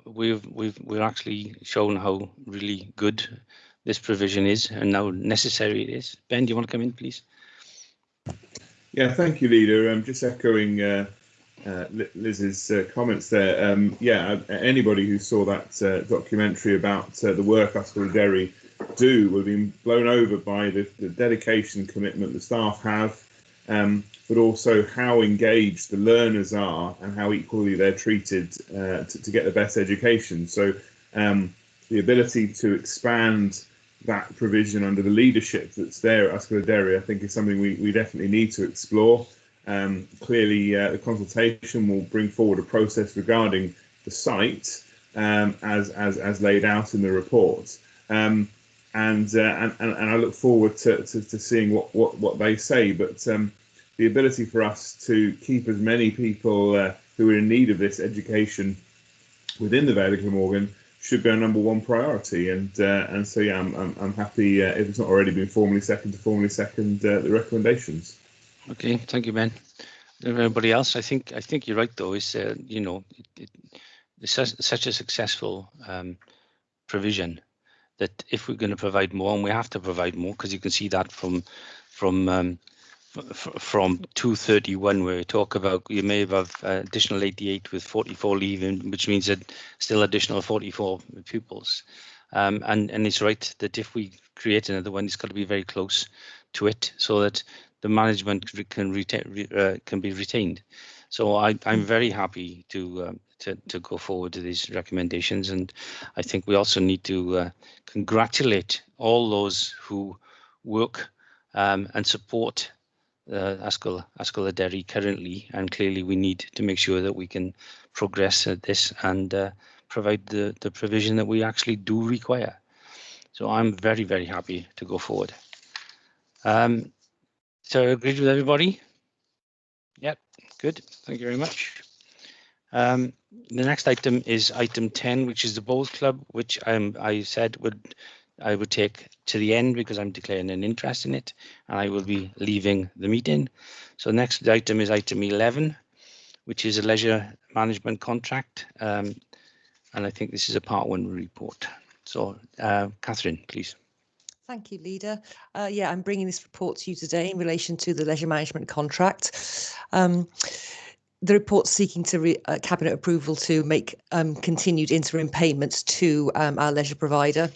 we've actually shown how really good this provision is and how necessary it is. Ben, do you want to come in, please? Yeah, thank you, Leader. Just echoing Liz's comments there. Yeah, anybody who saw that documentary about the work Ysgol Derry do would have been blown over by the dedication and commitment the staff have, but also how engaged the learners are and how equally they're treated to get the best education. So the ability to expand that provision under the leadership that's there at Ysgol Derry, I think, is something we definitely need to explore. Clearly, the consultation will bring forward a process regarding the site as laid out in the report. And I look forward to seeing what they say. But the ability for us to keep as many people who are in need of this education within the Vale of Glamorgan should be our *1 priority. And so yeah, I'm happy if it's not already been formally seconded the recommendations. Okay, thank you, Ben. Everybody else, I think you're right though. Is it's such a successful provision that if we're going to provide more, and we have to provide more, because you can see that from 231 where we talk about you may have additional 88 with 44 leaving, which means that still additional 44 pupils. And it's right that if we create another one, it's got to be very close to it so that the management can be retained. So I'm very happy to go forward to these recommendations, and I think we also need to congratulate all those who work and support Ysgol Derry currently, and clearly we need to make sure that we can progress at this and provide the provision that we actually do require. So I'm very, very happy to go forward. So agreed with everybody? Yep, good. Thank you very much. The next item is item 10, which is the Bowls Club, which I said I would take to the end because I'm declaring an interest in it, and I will be leaving the meeting. So next item is item 11, which is a leisure management contract, and I think this is a part 1 report. So Catherine, please. Thank you, Leader. Yeah, I'm bringing this report to you today in relation to the leisure management contract. The report seeking to cabinet approval to make continued interim payments to our leisure provider.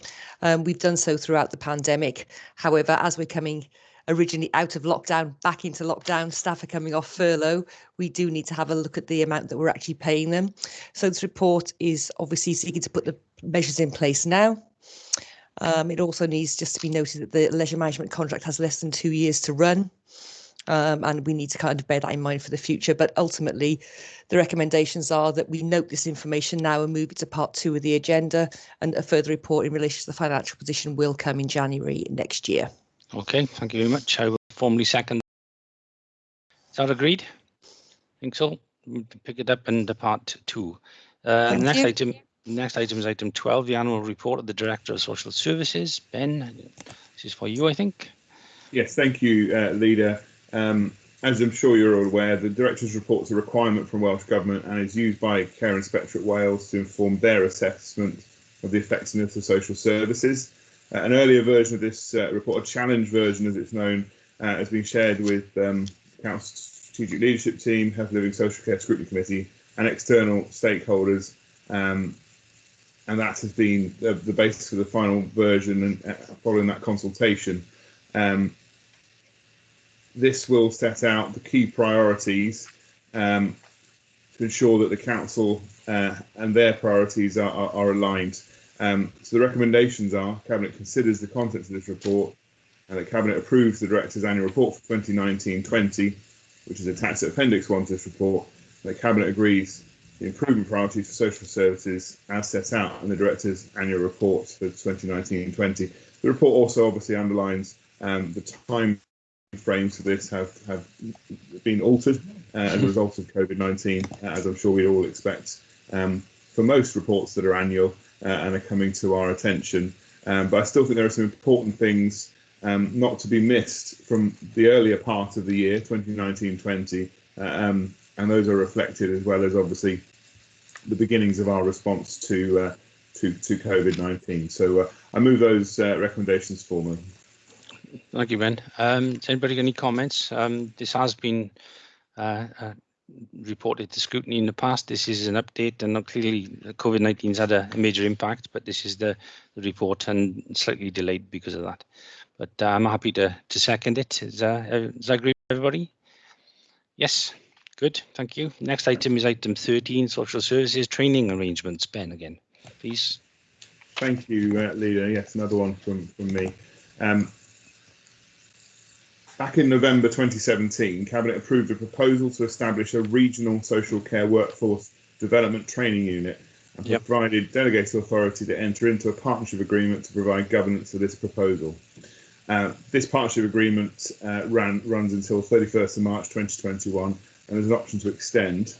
We've done so throughout the pandemic. However, as we're coming originally out of lockdown, back into lockdown, staff are coming off furlough, we do need to have a look at the amount that we're actually paying them. So this report is obviously seeking to put the measures in place now. It also needs just to be noted that the leisure management contract has less than 2 years to run. And we need to kind of bear that in mind for the future. But ultimately, the recommendations are that we note this information now and move it to part 2 of the agenda, and a further report in relation to the financial position will come in January next year. Okay, thank you very much. I will formally second. Is that agreed? I think so. We'll pick it up in the part 2. Next item is item 12, the annual report of the Director of Social Services. Ben, this is for you, I think. Yes, thank you, Leader. As I'm sure you're all aware, the Director's report is a requirement from Welsh Government and is used by Care Inspectorate Wales to inform their assessment of the effectiveness of social services. An earlier version of this report, a challenge version as it's known, has been shared with Council Strategic Leadership Team, Health Living Social Care Scrutiny Committee and external stakeholders. And that has been the basis for the final version and following that consultation. This will set out the key priorities to ensure that the Council and their priorities are aligned. So the recommendations are: Cabinet considers the contents of this report and that Cabinet approves the Director's annual report for 2019-20, which is attached to Appendix 1 to this report. That Cabinet agrees the improvement priorities for social services as set out in the Director's annual report for 2019-20. The report also obviously underlines the time frames for this have been altered as a result of COVID-19, as I'm sure we all expect for most reports that are annual and are coming to our attention. But I still think there are some important things not to be missed from the earlier part of the year, 2019-20, and those are reflected as well as obviously the beginnings of our response to COVID-19. So I move those recommendations formally. Thank you, Ben. Has anybody got any comments? This has been reported to scrutiny in the past. This is an update, and clearly COVID-19 has had a major impact, but this is the report and slightly delayed because of that. But I'm happy to second it. Does that agree with everybody? Yes, good, thank you. Next item is item 13, social services training arrangements. Ben, again, please. Thank you, Leader. Yes, another one from me. Back in November 2017, Cabinet approved a proposal to establish a regional social care workforce development training unit and provided delegated authority to enter into a partnership agreement to provide governance for this proposal. This partnership agreement runs until 31st of March 2021 and there's an option to extend.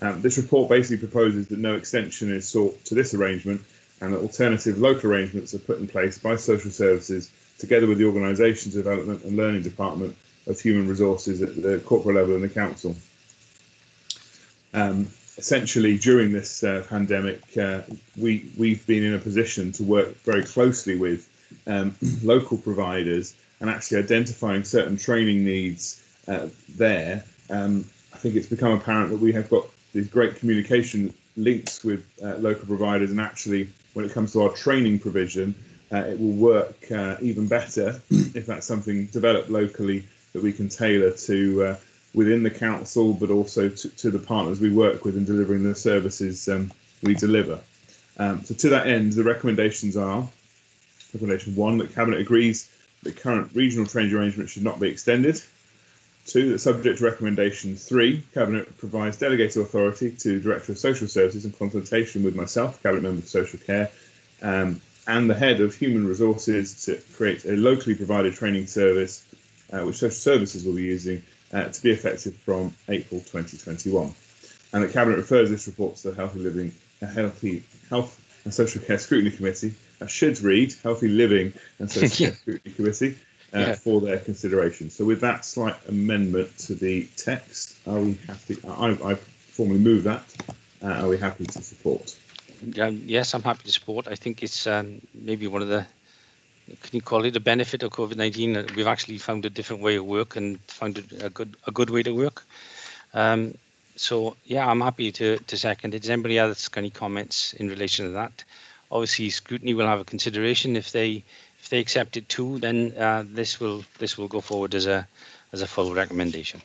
This report basically proposes that no extension is sought to this arrangement and that alternative local arrangements are put in place by social services together with the Organisations Development and Learning Department of Human Resources at the corporate level and the Council. Essentially, during this pandemic, we've been in a position to work very closely with local providers and actually identifying certain training needs there. I think it's become apparent that we have got these great communication links with local providers, and actually when it comes to our training provision, it will work even better if that's something developed locally that we can tailor to within the council, but also to the partners we work with in delivering the services we deliver. So to that end, the recommendations are: recommendation 1, that Cabinet agrees that current regional training arrangements should not be extended. 2, that subject to recommendation 3, Cabinet provides delegated authority to Director of Social Services in consultation with myself, Cabinet Member for Social Care, and the head of human resources to create a locally provided training service, which social services will be using to be effective from April 2021. And the Cabinet refers this report to the Health and Social Care Scrutiny Committee. That should read Healthy Living and Social Care Scrutiny Committee for their consideration. So with that slight amendment to the text, are we happy? I formally move that. Are we happy to support? Yes, I'm happy to support. I think it's maybe one of the, can you call it a benefit of COVID-19? We've actually found a different way of work and found it a good way to work. So yeah, I'm happy to second it. Does anybody else got any comments in relation to that? Obviously, scrutiny will have a consideration. If they accept it too, then this will go forward as a full recommendation.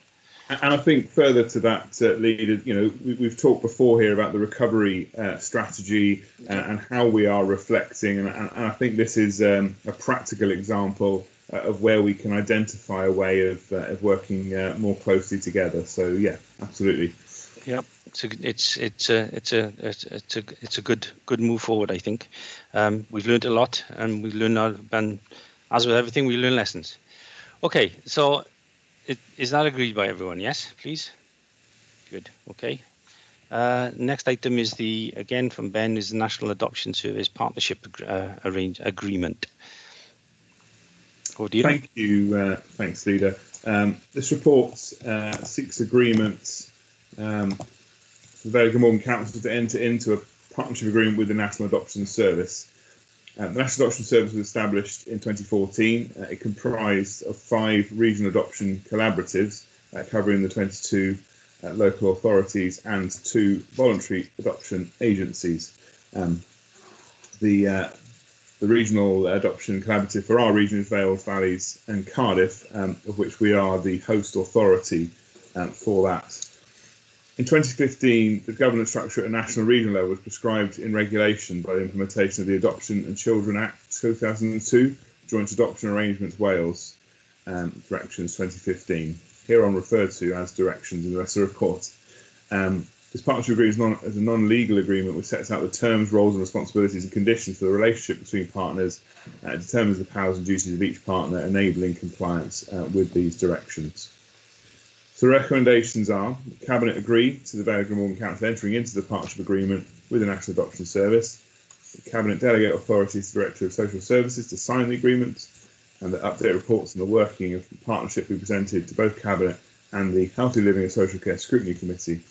And I think further to that, Leader, we've talked before here about the recovery strategy and how we are reflecting, and I think this is a practical example of where we can identify a way of working more closely together. So yeah, absolutely. Yeah, it's a good move forward. I think we've learned a lot, and we learn, and as with everything, we learn lessons. Okay, so is that agreed by everyone? Yes, please. Good. Okay. Next item is again from Ben, is the National Adoption Service Partnership Agreement. Thank you. Thanks, Leader. This report seeks agreements for Vale of Glamorgan Council to enter into a partnership agreement with the National Adoption Service. The National Adoption Service was established in 2014. It comprised of 5 regional adoption collaboratives covering the 22 local authorities and 2 voluntary adoption agencies. The regional adoption collaborative for our region is Wales, Valleys and Cardiff, of which we are the host authority for that. In 2015, the governance structure at a national regional level was prescribed in regulation by the implementation of the Adoption and Children Act 2002, Joint Adoption Arrangements Wales, Directions 2015, hereon referred to as directions in the rest of the report. This partnership agreement is a non-legal agreement which sets out the terms, roles and responsibilities and conditions for the relationship between partners, determines the powers and duties of each partner, enabling compliance with these directions. So the recommendations are: the Cabinet agree to the Vale of Glamorgan Council entering into the partnership agreement with the National Adoption Service. The Cabinet delegate authority to the Director of Social Services to sign the agreement, and the update reports on the working of the partnership be presented to both Cabinet and the Healthy Living and Social Care Scrutiny Committee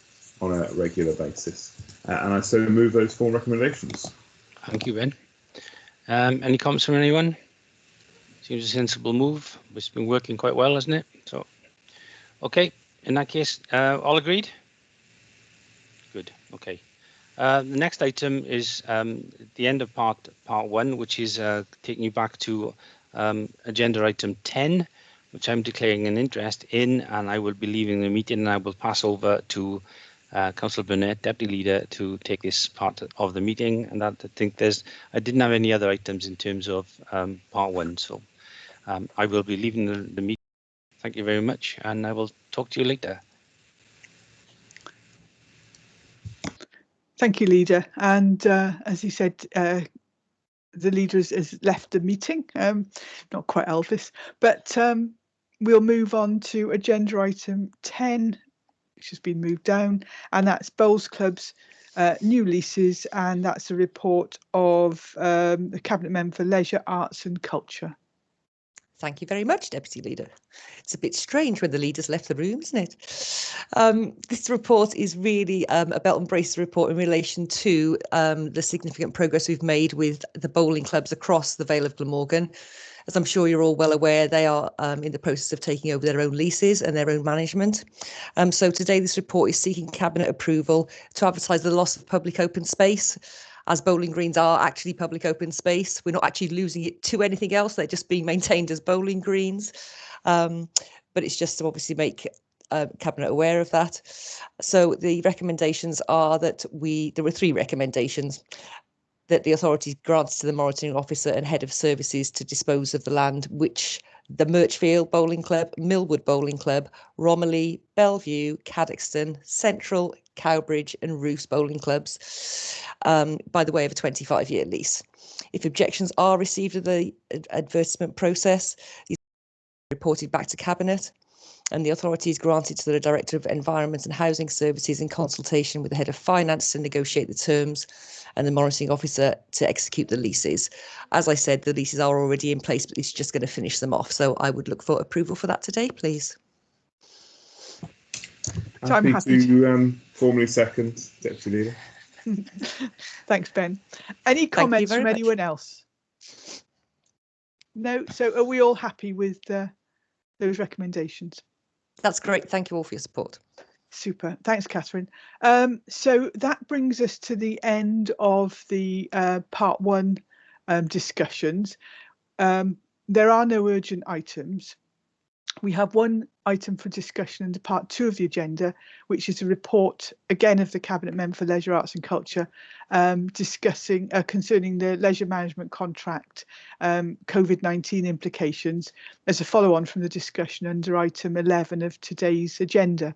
on a regular basis. And I so move those 4 recommendations. Thank you, Ben. Any comments from anyone? Seems a sensible move. It's been working quite well, hasn't it? So, okay. In that case, all agreed? Good. Okay. The next item is the end of part 1, which is taking you back to agenda item 10, which I'm declaring an interest in, and I will be leaving the meeting, and I will pass over to Councillor Burnett, Deputy Leader, to take this part of the meeting. And that, I didn't have any other items in terms of part 1, so I will be leaving the meeting. Thank you very much, and I will talk to you later. Thank you, Leader. And as he said, the leader has left the meeting, not quite Elvis, but we'll move on to agenda item 10, which has been moved down, and that's Bowls Club's new leases, and that's a report of the Cabinet Member for Leisure, Arts and Culture. Thank you very much, Deputy Leader. It's a bit strange when the leader's left the room, isn't it? This report is really a belt and braces report in relation to the significant progress we've made with the bowling clubs across the Vale of Glamorgan. As I'm sure you're all well aware, they are in the process of taking over their own leases and their own management. So today this report is seeking Cabinet approval to advertise the loss of public open space, as bowling greens are actually public open space. We're not actually losing it to anything else. They're just being maintained as bowling greens. But it's just to obviously make Cabinet aware of that. So the recommendations are that there were 3 recommendations: that the authority grants to the monitoring officer and head of services to dispose of the land, which the Mirchfield Bowling Club, Millwood Bowling Club, Romiley, Bellevue, Cadoxton, Central, Cowbridge and Roos Bowling Clubs by the way of a 25-year lease. If objections are received of the advertisement process, these are reported back to Cabinet, and the authority is granted to the Director of Environment and Housing Services in consultation with the Head of Finance to negotiate the terms and the monitoring officer to execute the leases. As I said, the leases are already in place, but it's just going to finish them off. So I would look for approval for that today, please. So I'm happy to formally second, Deputy Leader. Thanks, Ben. Any comments from much. anyone else? No. So are we all happy with those recommendations? That's great. Thank you all for your support. Super. Thanks, Catherine. So that brings us to the end of the part one discussions. There are no urgent items. We have one item for discussion under part two of the agenda, which is a report again of the Cabinet Member for Leisure, Arts and Culture, discussing concerning the leisure management contract, COVID-19 implications, as a follow-on from the discussion under item 11 of today's agenda.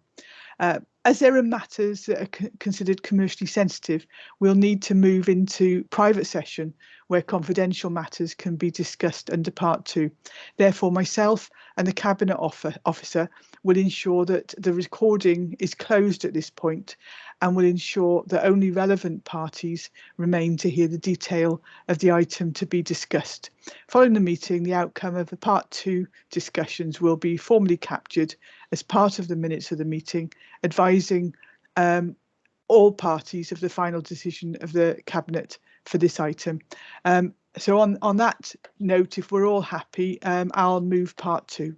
As there are matters that are considered commercially sensitive, we'll need to move into private session where confidential matters can be discussed under part two. Therefore, myself and the Cabinet Officer will ensure that the recording is closed at this point and will ensure that only relevant parties remain to hear the detail of the item to be discussed. Following the meeting, the outcome of the part two discussions will be formally captured as part of the minutes of the meeting, advising all parties of the final decision of the Cabinet for this item. So on that note, if we're all happy, I'll move part two.